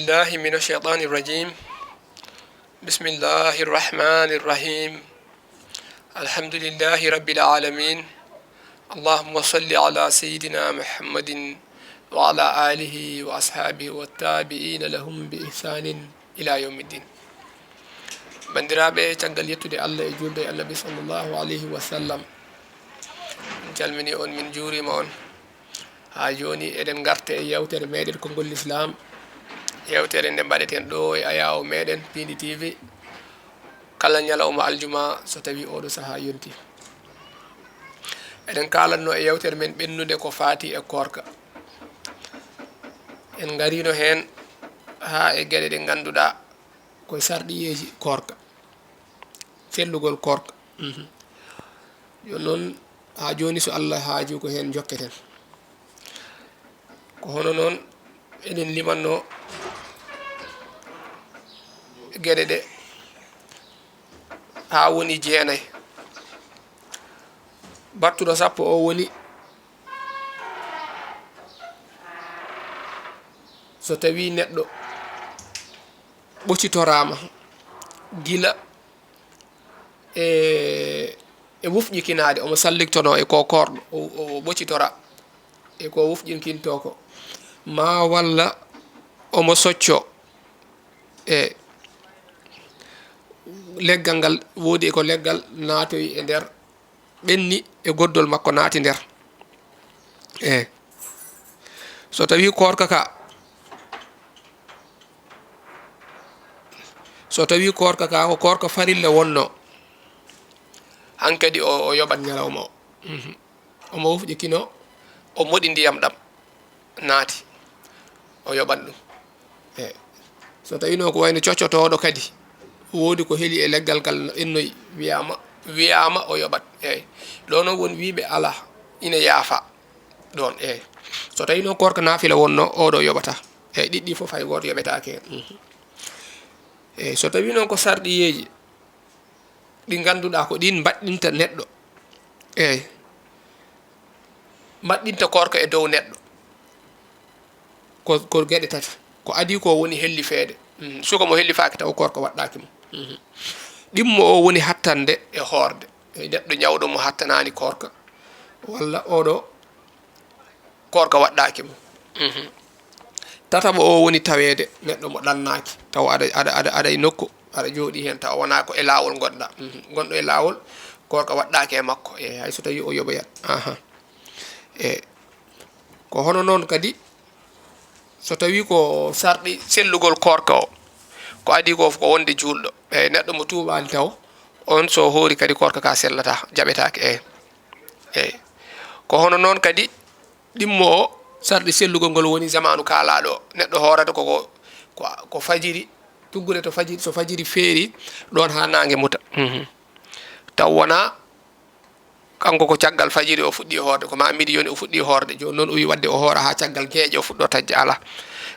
بالله من الشيطان الرجيم بسم الله الرحمن الرحيم الحمد لله رب العالمين اللهم صل على سيدنا محمد وعلى آله وأصحابه والتابعين لهم بإحسان إلى يوم الدين bandiraɓe caggal yettude allah e julde e annabi sallllahu alayhi wa sallam min calmini on min juurima on ha joni eɗen garta e yewtere meɗen konngol l'islam yewtere nde mbaɗeten ɗo e ayawo meɗen Pindi TV kala ñalawma aljuma so tawi oɗo saaha yonti eɗen kalanno e yewtere men ɓennude ko faati e korka en garino hen ha e gueɗe ɗe ganduɗa koye sarɗiyeji korka sellugol korka joni noon ha joni so Allah haaju ko hen jokketen ko hono noon eɗen limanno gueɗe ɗe ha woni jeenayi battuɗo sappo o woni so tawi neɗɗo ɓoccitorama gila e wufƴikinade omo salliktono e ko korɗo o ɓoccitora e ko wufƴinkinto ko ma walla omo socco e leggal ngal woodi ko leggal naatoyi e nder ɓenni e goddol makko naati nder so tawi korka ka ko korka farilla wonno hankadi o yoɓat ñalawma o omo wufƴikino o moɗi ndiyam ɗam naati o yoɓat ɗum so tawino ko wayno coccotoɗo kadi woodi ko heeli e leggal ngal ennoyi wiyama o yoɓat eyyi ɗo noon woni wiɓe ala ina yaafa ɗon eyyi so tawi noon korka naafila wonno oɗo yoɓata eyyi ɗiɗɗi foof hay goto yoɓetake hen eyyi so tawi noon ko sarɗiyeji ɗi ganduɗa ko ɗin mbaɗɗinta neɗɗo eyyi mbaɗɗinta korka e dow neɗɗo ko gueɗe tati ko adi ko woni hellifede suka mo hellifaki taw korka waɗɗaki mo ɗimmo o woni hattande e hoorde neɗɗo ñawɗo mo hattanani korka walla oɗo korka waɗɗaki mo tataɓo o woni tawede neɗɗo mo ɗannaki taw aɗa e nokku aɗa jooɗi hen taw wona ko e lawol gonɗa gonɗo e lawol korka waɗɗaki e makko e hay so tawi o yoɓoyat ko hono noon kadi so tawi ko sarɗi sellugol korka o ko adi ko wonde julɗo eyyi neɗɗo mo tuubani taw on so hoori kadi korka ka sellata jaɓetake eyyi ko hono noon kadi ɗimmo o sarɗi sellugol ngol woni zamanu kalaɗo o neɗɗo hoorata ko fajiri tuggude to fajiri so fajiri feeri ɗon ha nangue muta taw wona kanko ko caggal fajiri o fuɗɗi hoorde ko ma midi yoni o fuɗɗi hoorde joni noon o wi wadde o hoora ha caggal gueeƴe o fuɗɗo tajde ala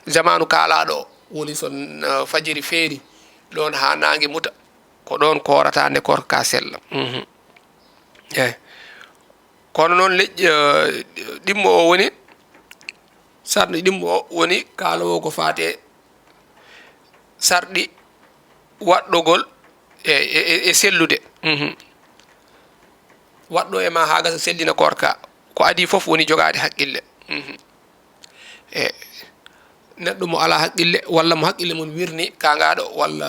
zamanu kalaɗo o woni so fajiri feeri ɗon ha nangue muta ko ɗon korata nde korka ka sella eyyi kono noon leƴƴi ɗimmo o woni sarɗi ɗimmo o woni kalowo ko faate sarɗi waɗɗogol e sellude waɗɗo e ma ha gasa sellina korka ko adi foof woni jogade haqqille neɗɗo mo ala haqqille walla mo haqqille mum wirni kangaɗo walla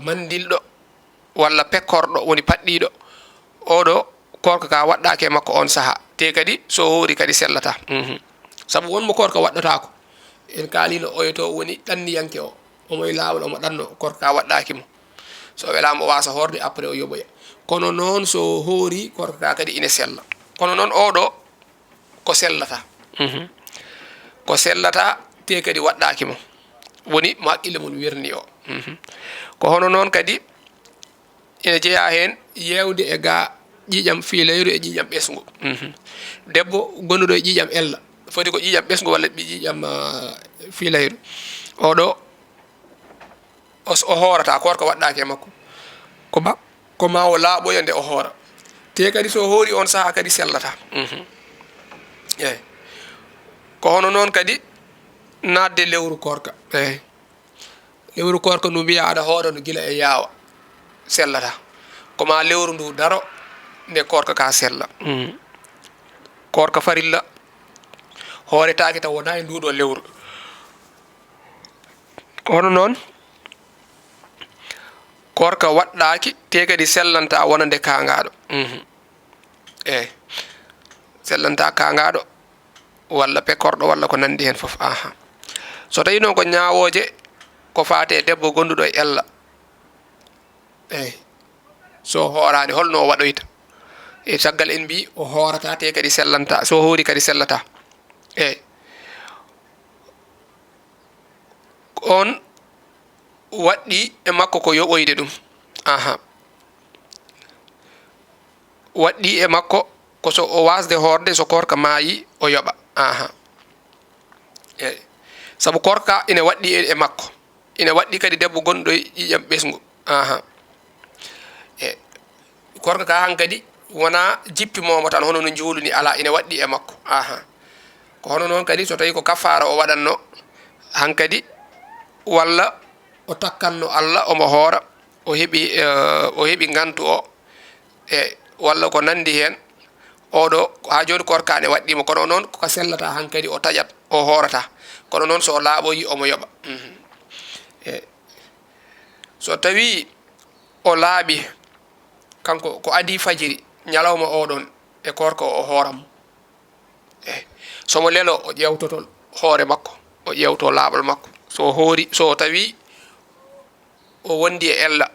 mandilɗo walla pekkorɗo woni paɗɗiɗo oɗo korka ka waɗɗake makko on saaha te kadi so hoori kadi sellata saabu wonmo korka waɗɗatako en kalino oyoto woni ɗanniyanke o omo e lawol omo ɗanno korka ka waɗɗaki mo so welama o wasa horde après o yoɓoya kono noon so hoori korka ka kadi ina sella kono noon oɗo ko sellata te kadi waɗɗaki mo woni mo haqqille mum wirni o ko hono noon kadi ina jeeya hen yewde e ga ƴiƴam fiilayru e ƴiƴam ɓesgu debbo gonnuɗo e ƴiƴam ella foti ko ƴiƴam ɓesgu walla ƴiƴam fiilayru oɗo o hoorata korka waɗɗaki e makko ko ma o laaɓoya nde o hoora te kadi so hoori on saaha kadi sellata eyyi ko hono noon kadi nadde lewru korka eyyi lewru korka ndu mbiya aɗa hooɗa ndu gila e yaawa sellata koma lewru ndu daro nde korka ka sella korka farilla hooretake taw wona e nduɗo lewru hono noon korka waɗɗaki te kadi sellanta wona nde kangaɗo eyyi sellanta kangaɗo walla pekorɗo walla ko nandi hen foof so tawi noon ko ñawoje ko fate debbo gonduɗo e ella eyyi so hoorani holno o waɗoyta e caggal en mbi o hoorata te kadi sellanta so hoori kadi sellata eyyi on waɗɗi e makko ko yoɓoyde ɗum waɗɗi e makko ko so o wasde horde so korka maayi o yoɓa eyyi saabu korka ina waɗɗi e makko ina waɗɗi kadi debbo gonɗo e ƴiƴam ɓesgu e korka ka han kadi wona jippimomo tan hono no juuluni ala ina waɗɗi e makko ko hono noon kadi so tawi ko kafara o waɗanno han kadi walla o takkanno Allah omo hoora o heeɓi gantu o e walla ko nandi hen oɗo ha joni korka ne waɗɗimo kono noon ko sellata han kadi o taƴat o hoorata kono noon so laaɓoyi omo yoɓa so tawi o laaɓi kanko ko adi fajiri ñalawma oɗon e korka o hooram somo lelo o ƴewtotol hoore makko o ƴewto laaɓal makko so hoori so tawi o wondi e ella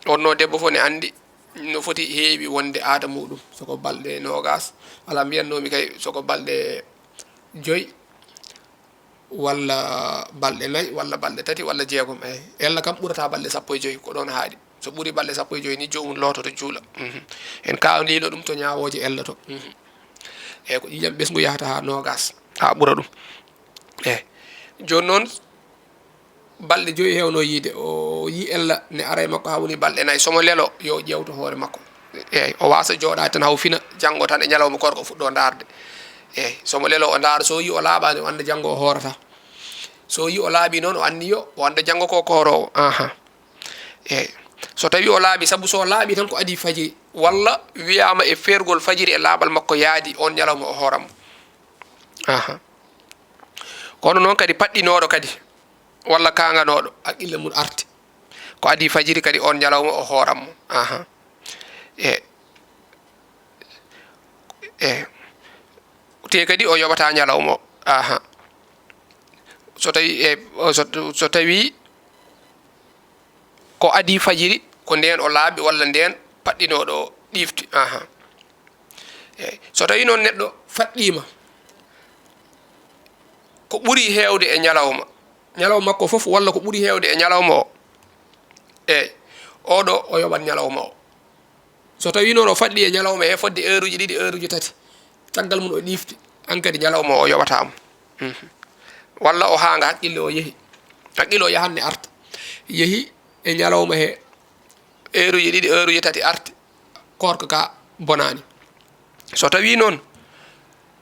wonno debbo fof ne andi no foti heewi wonde aada muɗum soko balɗe nogas ala mbiyannomi kay soko balɗe 5 walla balɗe 4 walla balɗe 3 walla 6 eyyi ella kam ɓurata balɗe 15 ko ɗon haaɗi so ɓuuri balɗe 15 ni jomum lototo juula en kawdino ɗum to ñawoje ella to eyyi ko ƴiƴam ɓesgu yahata ha nogas ha ɓuura ɗum eyyi joni noon balɗe 5 hewno yiide o yi ella ne ara e makko ha woni balɗe 4 somo lelo yo ƴewto hoore makko eyyi o wasa jooɗade tan haw fina janggo tan e ñalawma korko fuɗɗo darde eyyi somo lelo o daara so yi o laaɓani o anda janggo o hoorata so yi o laaɓi noon o anni yo o anda janggo ko horowo eyyi so tawi o laaɓi saabu so laaɓi tan ko adi fajiri walla wiyama e fergol fajiri e laaɓal makko yaadi on ñalawma o hooramo kono noon kadi paɗɗinoɗo kadi walla kanganoɗo haqqille mum arti ko adi fajiri kadi on ñalawma o hooranmo te kadi o yoɓata ñalawma o so tawi so tawi ko adi fajiri ko nden o laaɓi walla nden paɗɗinoɗo o ɗifti so tawi noon neɗɗo faɗɗima ko ɓuuri hewde e ñalawma makko foof walla ko ɓuuri hewde e ñalawma o eyyi oɗo o yoɓat ñalawma o so tawi noon o faɗɗi e ñalawma he fodde heure uji 2 heure uji 3 caggal mum o ɗifti hankkadi ñalawma o yoɓatamo walla o hanga haqqille o yeehi haqqille o yahanne arta yeehi e ñalawma he heure uji 2 heure uji 3 arti korka ka bonani so tawi noon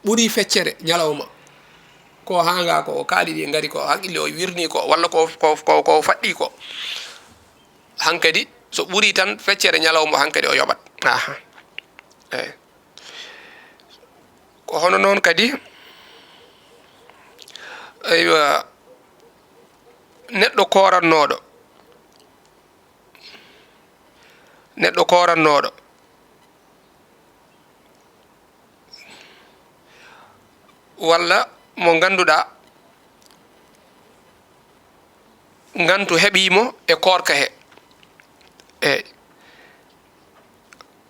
ɓuuri feccere ñalawma ko hanga ko o kaali ɗi ngari ko haqqille o wirni ko walla ko faɗɗi ko hankadi so ɓuuri tan feccere ñalawma hankadi o yoɓat eyyi ko hono noon kadi aywa neɗɗo korannoɗo walla mo ganduɗa gantu heeɓimo e korka he eyyi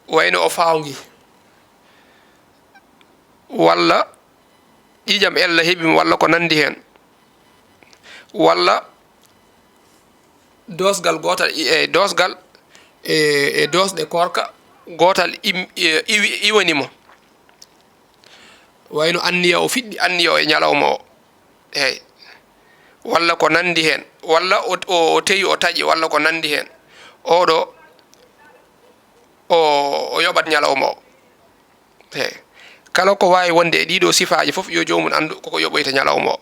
wayno o fawgi walla ƴiƴam ella heeɓimo walla ko nandi hen walla dosgal gotal dosgal e dosɗe korka gotal iwanimo wayno anniya o fiɗɗi anniya o e ñalawma o eyyi walla ko nandi hen walla o tewi o taƴi walla ko nandi hen oɗo o yoɓat ñalawma o eyyi kala ko wawi wonde e ɗiɗo sifaji foof yo jomum andu koko yoɓoyta ñalawma o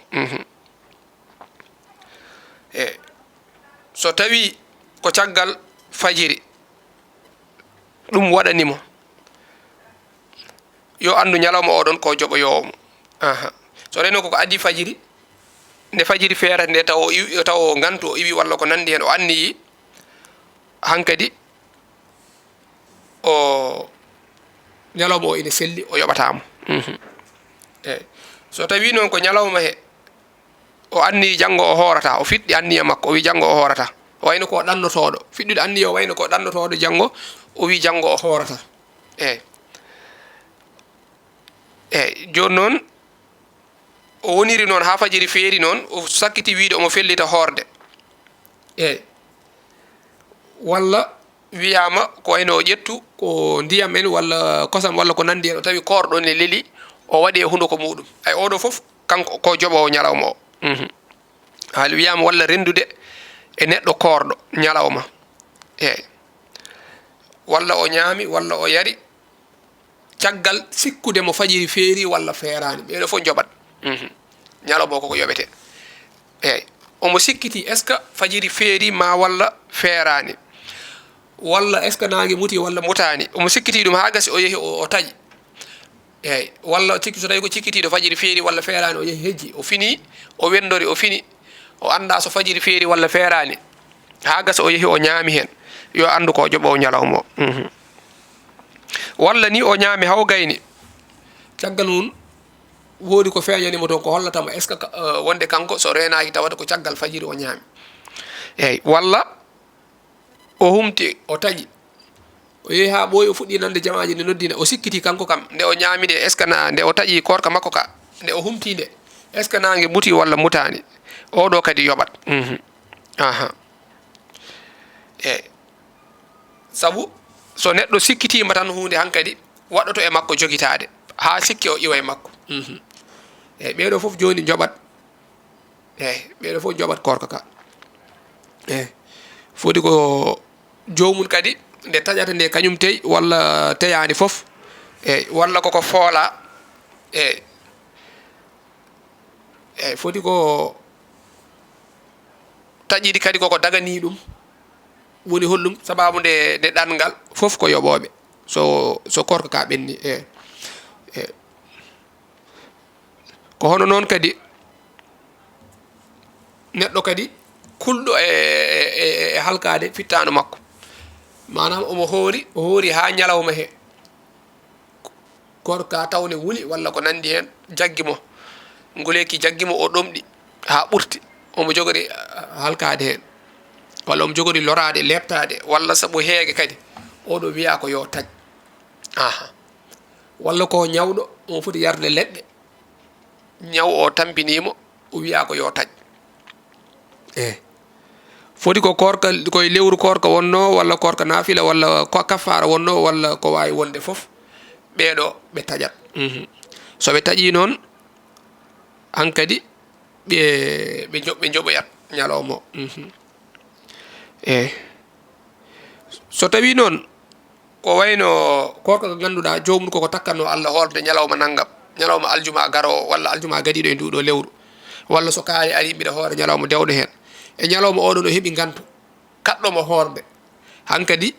eyyi so tawi ko caggal fajiri ɗum waɗanimo yo andu ñalawma oɗon ko joɓoyowomo so reno koko addi fajiri nde fajiri feerata nde taw o gantu o iwi walla ko nandi hen o anniyi hankadi o ñalawma o ine selli o yoɓatamo eyyi so tawi noon ko ñalawma he o anni janggo o horata o fiɗɗi anniya makko o wi janggo o horata o wayno ko ɗannotoɗo fiɗɗude anniya o wayno ko ɗannotoɗo janggo o wi janggo o horata eyyi joni noon o woniri noon ha fajiri feeri noon o sakkiti wiide omo fellita horde eyyi walla wiyama ko wayno o ƴettu ko ndiyam en walla kosam walla ko nandi hen o tawi korɗo ne leeli o waɗi e hunduko muɗum ay oɗo foof kanko ko joɓowo ñalawma o haali wiyama walla rendude e neɗɗo korɗo ñalawma eyyi walla o ñaami walla o yari caggal sikkude mo fajiri feeri walla feerani ɓeɗo fof joɓat ñalawma o koko yoɓete eyyi omo sikkiti est ce que fajiri feeri ma walla feerani walla est ce que nangue muti walla mutani omo sikkiti ɗum ha gasi o yeehi o taƴi eyyi walla so tawi ko cikkitiɗo fajiri feeri walla feerani o yeehi hejji o fini o wendori o fini o anda so fajiri feeri walla feerani ha gasa o yeehi o ñaami hen yo andu ko joɓowo ñalawma o walla ni o ñaami haw gayni caggal mum woodi ko feeñanimo toon ko hollatamo est ce que wonde kanko so renaki tawata ko caggal fajiri o ñaami eyyi walla o humti o taƴi o yeehi ha ɓooyi o fuɗɗi nande jamaji nde noddine o sikkiti kanko kam nde o ñaami nde est ce que nde o taƴi korka makko ka nde o humti nde est ce que nangue muti walla mutani oɗo kadi yoɓat eyyi saabu so neɗɗo sikkitima tan hunde hankkadi waɗoto e makko joguitade ha sikki o iwa e makko eyyi ɓeɗo foof joni joɓat eyyi ɓeɗo foof joɓat korka ka eyyi foti ko jomum kadi nde taƴata nde kañum teyi walla teyani foof eyyi walla koko foola eyyi foti ko taƴiɗi kadi koko dagani ɗum woni hollum sababu nde ɗanngal foof ko yoɓoɓe so korka ka ɓenni ko hono noon kadi neɗɗo kadi kulɗo e halkade fittano makko manam omo hoori ha ñalawma he korka tawne wuli walla ko nandi hen jaggimo nguleki jaggimo o ɗomɗi ha ɓurti omo jogori halkade hen walla omo jogori lorade leptade walla saabu heege kadi oɗo wiya ko yo taƴ walla ko ñawɗo omo foti yarde leɗɗe ñaw o tampinimo o wiya ko yo taƴ foti ko korka koye lewru korka wonno walla korka naafila walla kaffara wonno walla ko wawi wonde foof ɓeɗo ɓe taƴat soɓe taƴi noon hankadi ɓe joɓoyat ñalawma o so tawi noon ko wayno korka ko ganduɗa jomum koko takkanno Allah horde ñalawma naggam ñalawma aljuma garowo walla aljuma gadiɗo e nduɗo lewru walla so kaari ari mbiɗa hoore ñalawma dewɗo hen e ñalawma oɗon o heeɓi gantu kaɗɗomo horde hankadi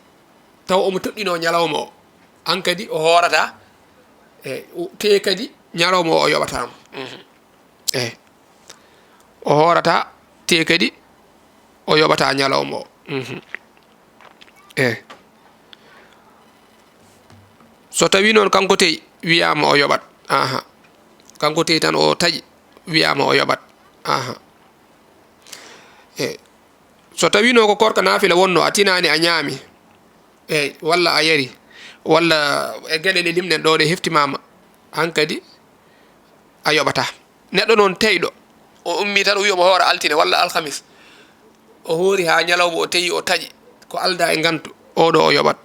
taw omo toɗɗino ñalawma o hankadi o horata te kadi ñalawma o yoɓatamo o horata te kadi o yoɓata ñalawma o so tawi noon kanko teyi wiyama o yoɓat kanko teyi tan o taƴi wiyama o yoɓat so tawino ko korka naafila wonno a tinani a ñaami eyyi walla a yari walla e gueɗe ɗe limnen ɗo ɗe heftimama hankadi a yoɓata neɗɗo noon teyɗo o ummi tan o wi omo hoora altine walla alhamis o hoori ha ñalawma o teyi o taƴi ko alda e gantu oɗo o yoɓat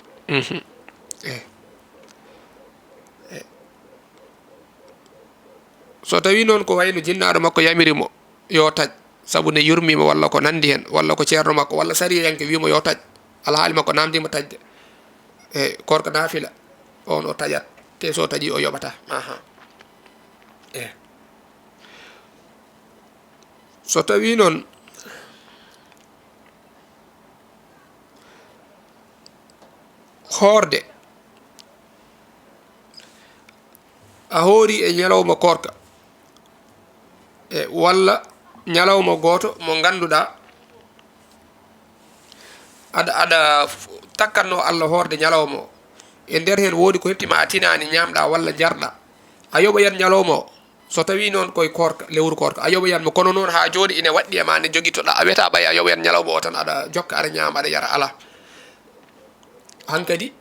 so tawi noon ko wayno jinnaɗo makko yamirimo yo taƴ saabu ne yurmima walla ko nandi hen walla ko ceerno makko walla sariyanke wimo yo taƴ alhaali makko namdima taƴde korka naafila on o taƴat te so taƴi o yoɓata so tawi noon horde a hoori e ñalawma korka e walla ñalawma goto mo ganduɗa aɗa takkanno Allah horde ñalawma o e nder hen woodi ko heptima a tinani ñamɗa walla jarɗa a yoɓa yan ñalawma o so tawi noon koye korka lewru korka a yoɓa yanmo kono noon ha joni ine waɗɗi e ma nde joguitoɗa a wiyata ɓay a yoɓa yan ñalawma o tan aɗa jokka aɗa ñama aɗa yara ala hankadi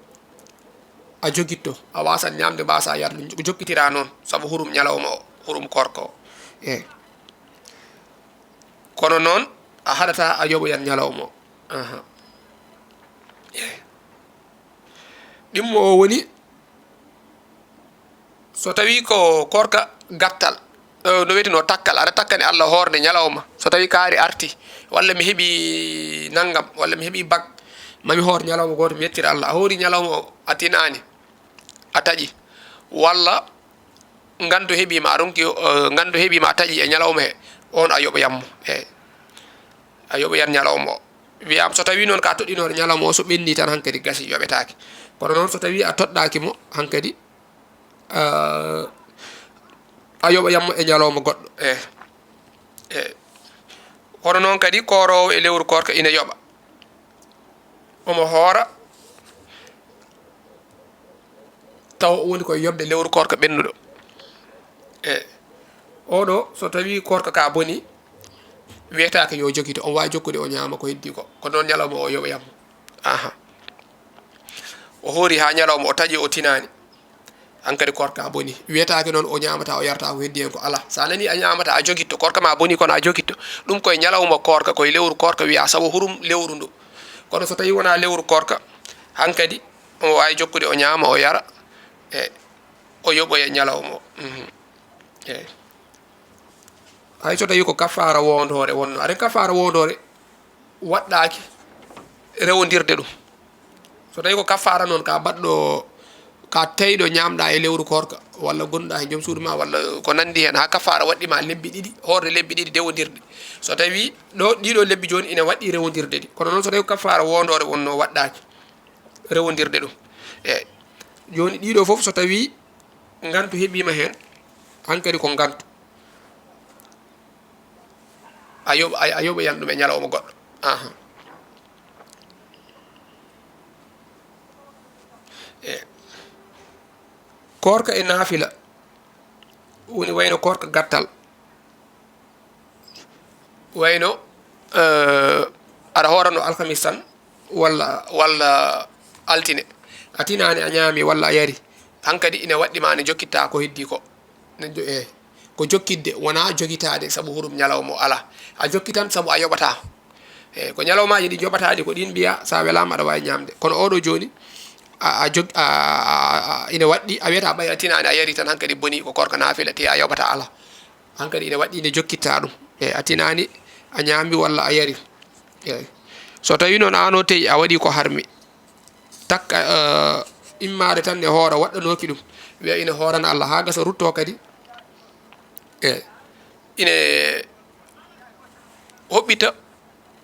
a joguitto a wasan ñamde mbasa yarde jokkitira noon saabu hurum ñalawma o hurum korka o e kono noon a haɗata a yoɓa yan ñalawma o ɗimmo o woni so tawi ko korka gattal no wiyeteno takkal aɗa takkani Allah horde ñalawma so tawi kaari arti walla mi heeɓi naggam walla mi heeɓi bag mami hoor ñalawma goto mi yettira Allah a hoori ñalawma o a tinani a taƴi walla gandu heeɓima a ronki gandu heeɓima a taƴi e ñalawma he on a yoɓa yammo eyyi a yoɓa yan ñalawma o wiyama so tawi noon ka toɗɗinore ñalawma o so ɓenni tan hankkadi gasi yoɓetake kono noon so tawi a toɗɗaki mo hankkadi a yoɓa yammo e ñalawma goɗɗo e kono noon kadi korowo e lewru korka ina yoɓa omo hoora taw woni koye yobde lewru korka ɓennuɗo e oɗo so tawi korka ka boni wiyetake yo joguito on wawi jokkude o ñama ko heddi ko noon ñalawma o yoɓa yammo o hoori ha ñalawma o taƴi o tinani hankkadi korka boni wiyetake noon o ñamata o yarata ko heddi hen ko ala sa nani a ñamata a joguitto korka ma boni kono a joguitto ɗum koye ñalawma korka koye lewru korka wiya saabu hurum lewru ndu kono so tawi wona lewru korka hankkadi omo wawi jokkude o ñama o yara e o yoɓoye ñalawma o eyyi hay so tawi ko kafara wondore wonno aɗa kafara wondore waɗɗaki rewodirde ɗum so tawi ko kafara noon ka baɗɗo ka teyɗo ñamɗa e lewru korka walla gonɗa e joom suudu ma walla ko nandi hen ha kafara waɗɗima lebbi ɗiɗi horde lebbi ɗiɗi dewodirɗe so tawi ɗiɗo lebbi joni ina waɗɗi rewodirde ɗi kono noon so tawi ko kafara wondore wonno waɗɗaki rewodirde ɗum eyyi joni ɗiɗo foof so tawi gantu heeɓima hen hankkadi ko gantu a yoɓa yan ɗum e ñalawma goɗɗo e korka e naafila woni wayno korka gattal wayno aɗa hoorano alkamis tan walla altine a tinani a ñaami walla a yari hankkadi ina waɗɗima ne jokkitta ko heddi ko ko jokkidde wona joguitade saabu hurum ñalawma o ala a jokki tan saabu a yoɓata eyyi ko ñalawmaji ɗi joɓataɗi ko ɗin mbiya sa welama aɗa wawi ñamde kono oɗo joni ina waɗɗi a wiyata ɓay a tinani a yari tan hankkadi boni ko korka naafila te a yoɓata ala hankkadi ina waɗɗi ine jokkitta ɗum eyyi a tinani a ñambi walla a yari eyyi so tawi noon ano teyi a waɗi ko harmi takka immade tan ne hoora waɗɗanoki ɗum wiya ina hoorana Allah ha gasa rutto kadi eyyi ine hoɓɓita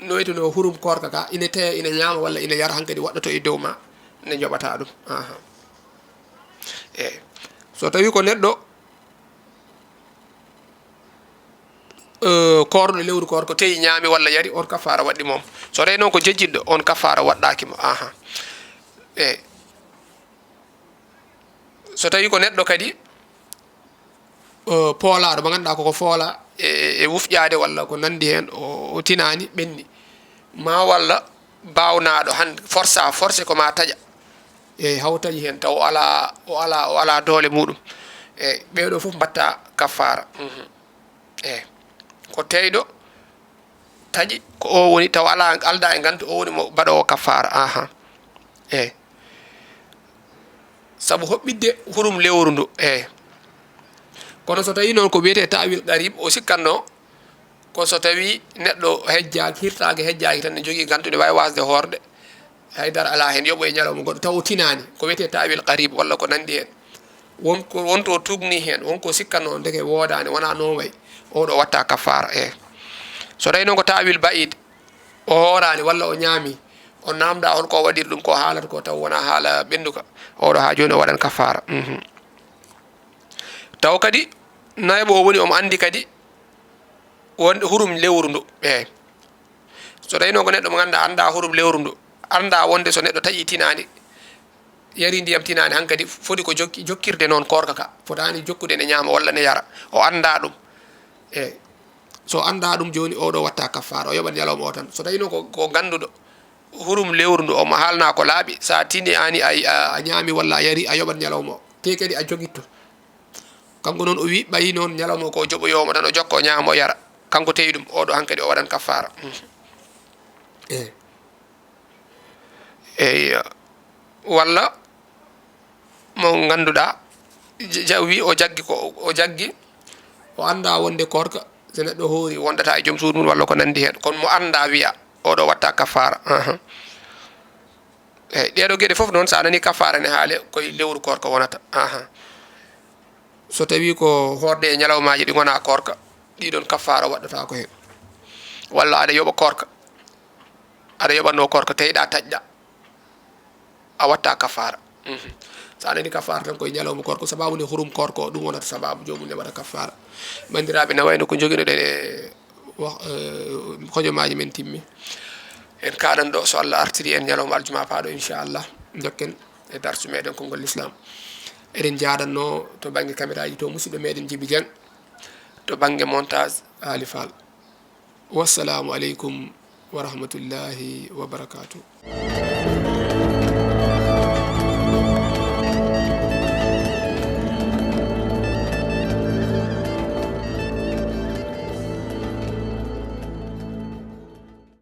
no wiyeteno hurum korka ka ina teya ina ñama walla ina yara hankkadi waɗɗoto e dow ma ne joɓata ɗum eyyi so tawi ko neɗɗo korɗo lewru korko teyi ñaami walla yari on kafara waɗɗi moom so tawi noon ko jejjidɗo on kafara waɗɗakimo eyyi so tawi ko neɗɗo kadi poolaɗo mo ganduɗa koko foola e wufƴade walla ko nandi hen o tinani ɓenni ma walla bawnaɗo hande forcé ko ma taƴa eyyi haw taƴi hen taw o ala doole muɗum eyyi ɓeɗo foof mbatta kafara eyyi ko teyɗo taƴi ko o woni taw alda e gantu o woni mo mbaɗowo kafara eyyi saabu hoɓɓidde hurum lewru ndu eyyi kono so tawi noon ko wiyete tawil qarib o sikkanno ko so tawi neɗɗo hejjaki hirtaki hejjaki tan ne jogui gantu ne wawi wasde horde haydara ala hen yoɓo e ñalawma goɗɗo taw o tinani ko wiyete tawil qarib walla ko nandi hen wonto tugni hen wonko sikkanno deke wodani wona noon way oɗo watta kafara eyyi so tawi noon ko tawil ba'id o horani walla o ñaami on namda on ko wadir dum ko haalata ko taw wona haala benduka oɗo ha joni o waɗan kafara taw kadi naybo woni omo andi kadi wonde hurum lewru ndu so dayno ko neɗɗo mo ganda anda hurum lewru ndu anda wonde so neɗɗo taƴi tinani yari ndiyam tinani hankadi foti ko jokkirde noon korka ka fotani jokkude ne ñama walla ne yara o anda ɗum so anda ɗum joni oɗo watta kafara o yoɓat ñalawma o tan so tawino ko ganduɗo hurum lewru ndu omo haalna ko laaɓi sa tini ani a ñaami walla a yari a yoɓat ñalawma o te kadi a jogitto kanko noon o wi ɓayi noon ñalawma ko joɓoyomo tan o jokka o ñaama o yara kanko tewi ɗum oɗo hankadi o waɗan kafara eyi walla mo ganduɗa wi o jaggi o jaggi o anda wonde korka so neɗɗo hoori wondata e joom suudu mum walla ko nandi hen kono mo anda wiya oɗo watta kafara eyyi ɗeɗo gueɗe foof noon sa nani kafara ne haale koye lewru korka wonata so tawi ko horde e ñalawmaji ɗi gona korka ɗiɗon kafara waɗɗata ko hen walla aɗa yoɓa korka aɗa yoɓanno korka tawiɗa taƴɗa a watta kafara sa nani kafara tan koye ñalawma korko sababu nde hurum korko o ɗum wonata sababu jomum ne waɗa kafara bandiraɓe ne wayno ko joguinoɗen hojomaji men timmi en kaɗan ɗo so Allah artiri en ñalawma aljuma paaɗo inchallah jokken e darsu meɗen konngol l'islam eɗen jaɗanno to banggue caméra ji to musidɗo meɗen Djiby Dieng to banggue montage Ali Fall wassalamu aleykum wa rahmatullahi wa barakatuh